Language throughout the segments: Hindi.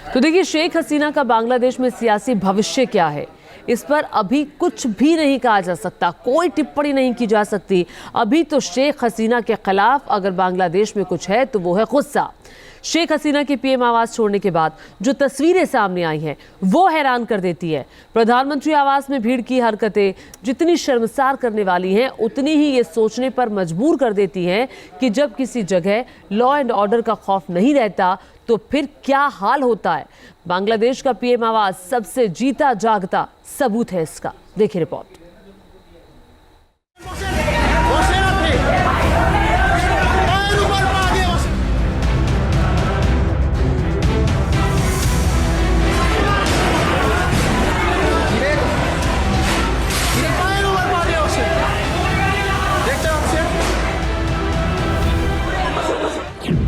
तो देखिए, शेख हसीना का बांग्लादेश में सियासी भविष्य क्या है, इस पर अभी कुछ भी नहीं कहा जा सकता, कोई टिप्पणी नहीं की जा सकती। अभी तो शेख हसीना के खिलाफ अगर बांग्लादेश में कुछ है तो वो है गुस्सा। शेख हसीना की पीएम आवास छोड़ने के बाद जो तस्वीरें सामने आई हैं वो हैरान कर देती है। प्रधानमंत्री आवास में भीड़ की हरकतें जितनी शर्मसार करने वाली हैं, उतनी ही ये सोचने पर मजबूर कर देती हैं कि जब किसी जगह लॉ एंड ऑर्डर का खौफ नहीं रहता तो फिर क्या हाल होता है। बांग्लादेश का पीएम आवास सबसे जीता जागता सबूत है इसका। देखिए रिपोर्ट।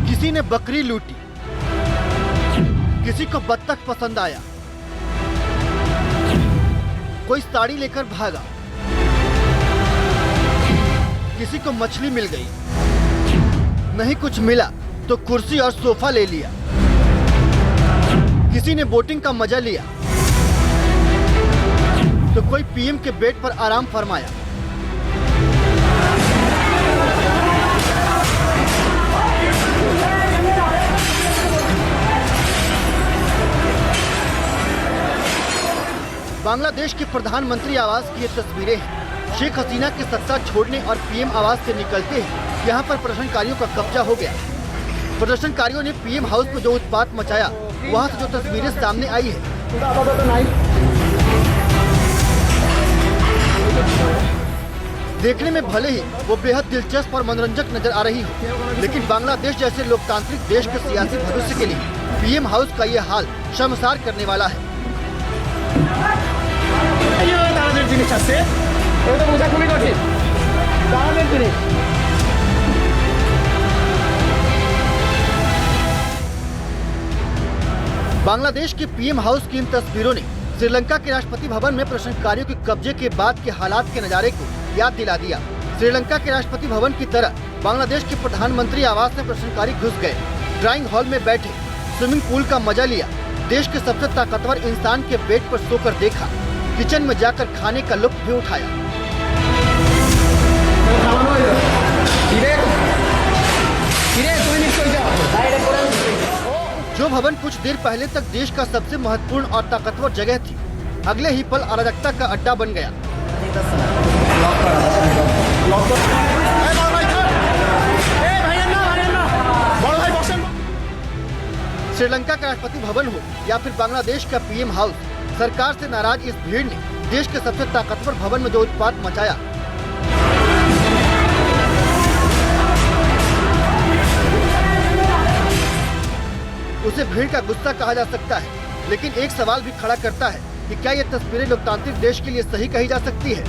किसी ने बकरी लूटी, किसी को बत्तख पसंद आया, कोई साड़ी लेकर भागा, किसी को मछली मिल गई, नहीं कुछ मिला तो कुर्सी और सोफा ले लिया, किसी ने बोटिंग का मजा लिया तो कोई पीएम के बेड पर आराम फरमाया। बांग्लादेश के प्रधानमंत्री आवास की ये तस्वीरें हैं। शेख हसीना के सत्ता छोड़ने और पीएम आवास से निकलते ही यहाँ पर प्रदर्शनकारियों का कब्जा हो गया। प्रदर्शनकारियों ने पीएम हाउस में जो उत्पात मचाया, वहाँ से जो तस्वीरें सामने आई है, देखने में भले ही वो बेहद दिलचस्प और मनोरंजक नजर आ रही हो, लेकिन बांग्लादेश जैसे लोकतांत्रिक देश के सियासी भविष्य के लिए पीएम हाउस का ये हाल शर्मसार करने वाला है। बांग्लादेश के पीएम हाउस की इन तस्वीरों ने श्रीलंका के राष्ट्रपति भवन में प्रदर्शनकारियों के कब्जे के बाद के हालात के नजारे को याद दिला दिया। श्रीलंका के राष्ट्रपति भवन की तरह बांग्लादेश के प्रधानमंत्री आवास में प्रदर्शनकारी घुस गए, ड्राइंग हॉल में बैठे, स्विमिंग पूल का मजा लिया, देश के सबसे ताकतवर इंसान के बेड पर सोकर देखा, किचन में जाकर खाने का लुत्फ भी उठाया। जो भवन कुछ देर पहले तक देश का सबसे महत्वपूर्ण और ताकतवर जगह थी, अगले ही पल अराजकता का अड्डा बन गया। श्रीलंका का राष्ट्रपति भवन हो या फिर बांग्लादेश का पीएम हाउस, सरकार से नाराज इस भीड़ ने देश के सबसे ताकतवर भवन में जो उत्पात मचाया, उसे भीड़ का गुस्सा कहा जा सकता है। लेकिन एक सवाल भी खड़ा करता है कि क्या ये तस्वीरें लोकतांत्रिक देश के लिए सही कही जा सकती है?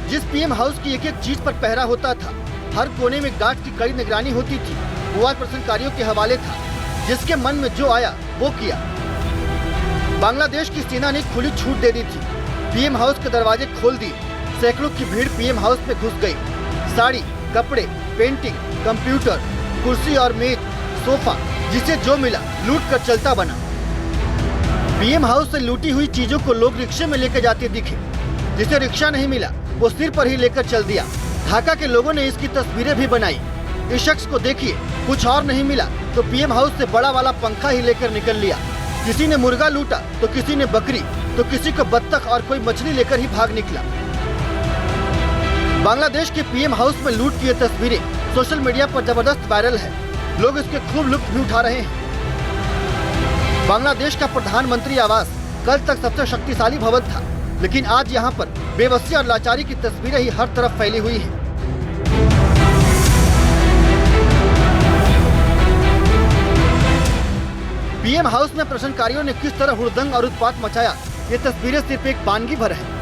जिस पीएम हाउस की एक एक चीज पर पहरा होता था, हर कोने में गार्ड की कड़ी निगरानी होती थी, वो आज प्रदर्शनकारियों के हवाले था। जिसके मन में जो आया वो किया। बांग्लादेश की सेना ने खुली छूट दे दी थी, पीएम हाउस के दरवाजे खोल दिए, सैकड़ों की भीड़ पीएम हाउस में घुस गई। साड़ी, कपड़े, पेंटिंग, कंप्यूटर, कुर्सी और मेज, सोफा, जिसे जो मिला लूट कर चलता बना। पीएम हाउस से लूटी हुई चीजों को लोग रिक्शे में लेकर जाते दिखे, जिसे रिक्शा नहीं मिला वो सिर पर ही लेकर चल दिया। ढाका के लोगों ने इसकी तस्वीरें भी बनाई। इस शख्स को देखिए, कुछ और नहीं मिला तो पीएम हाउस से बड़ा वाला पंखा ही लेकर निकल लिया। किसी ने मुर्गा लूटा तो किसी ने बकरी, तो किसी को बत्तख और कोई मछली लेकर ही भाग निकला। बांग्लादेश के पीएम हाउस में लूट की ये तस्वीरें सोशल मीडिया पर जबरदस्त वायरल है, लोग इसके खूब लुत्फ भी उठा रहे हैं। बांग्लादेश का प्रधानमंत्री आवास कल तक सबसे शक्तिशाली भवन था, लेकिन आज यहाँ पर बेबसी और लाचारी की तस्वीरें ही हर तरफ फैली हुई हैं। पीएम हाउस में प्रदर्शनकारियों ने किस तरह हुड़दंग और उत्पात मचाया, ये तस्वीरें सिर्फ एक वानगी भर है।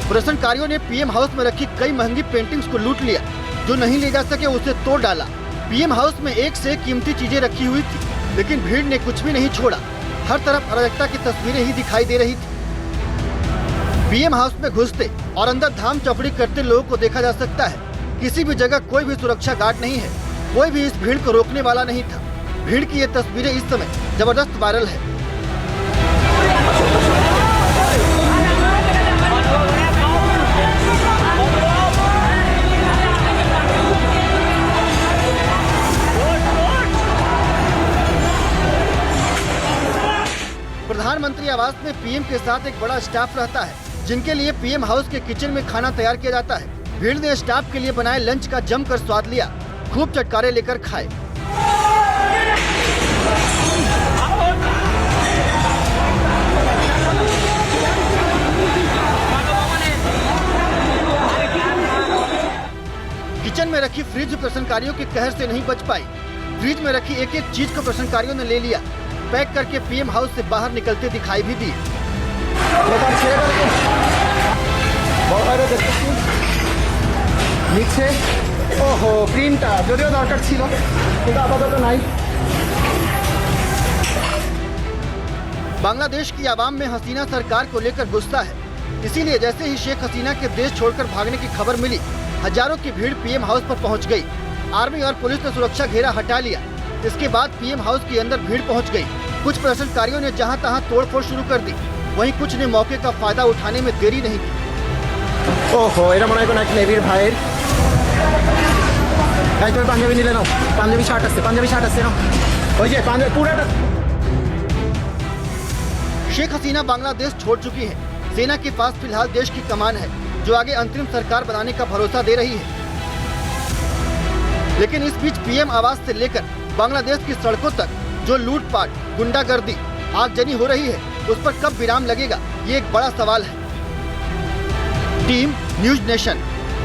प्रदर्शनकारियों ने पीएम हाउस में रखी कई महंगी पेंटिंग्स को लूट लिया, जो नहीं ले जा सके उसे तोड़ डाला। पीएम हाउस में एक से एक कीमती चीजें रखी हुई थी, लेकिन भीड़ ने कुछ भी नहीं छोड़ा। हर तरफ अराजकता की तस्वीरें ही दिखाई दे रही थी। पीएम हाउस में घुसते और अंदर धाम चौकड़ी करते लोगों को देखा जा सकता है। किसी भी जगह कोई भी सुरक्षा गार्ड नहीं है, कोई भी इस भीड़ को रोकने वाला नहीं था। भीड़ की ये तस्वीरें इस समय जबरदस्त वायरल है। प्रधानमंत्री आवास में पीएम के साथ एक बड़ा स्टाफ रहता है, जिनके लिए पीएम हाउस के किचन में खाना तैयार किया जाता है। भीड़ ने स्टाफ के लिए बनाए लंच का जमकर स्वाद लिया, खूब चटकारे लेकर खाए। किचन में रखी फ्रिज प्रदर्शनकारियों के कहर से नहीं बच पाई। फ्रिज में रखी एक एक चीज को प्रदर्शनकारियों ने ले लिया, पैक करके पीएम हाउस से बाहर निकलते दिखाई भी दिए। बांग्लादेश की आवाम में हसीना सरकार को लेकर गुस्सा है, इसीलिए जैसे ही शेख हसीना के देश छोड़कर भागने की खबर मिली, हजारों की भीड़ पीएम हाउस पर पहुंच गई। आर्मी और पुलिस ने सुरक्षा घेरा हटा लिया। इसके बाद पीएम हाउस के अंदर भीड़ पहुंच गई। कुछ प्रदर्शनकारियों ने जहां तहां तोड़फोड़ शुरू कर दी, वहीं कुछ ने मौके का फायदा उठाने में देरी नहीं की। ओहो, एरा मने कोन एक नेवीर भाईर এই তুমি পাঞ্জাবি নিলে নাও, পাঞ্জাবি শার্ট আছে নাও, ওই যে পাঞ্জাবি পুরাটা। शेख हसीना बांग्लादेश छोड़ चुकी है। सेना के पास फिलहाल देश की कमान है, जो आगे अंतरिम सरकार बनाने का भरोसा दे रही है। लेकिन इस बीच पीएम आवास से लेकर बांग्लादेश की सड़कों तक जो लूटपाट, गुंडागर्दी, आगजनी हो रही है, उस पर कब विराम लगेगा, ये एक बड़ा सवाल है। Team news nation.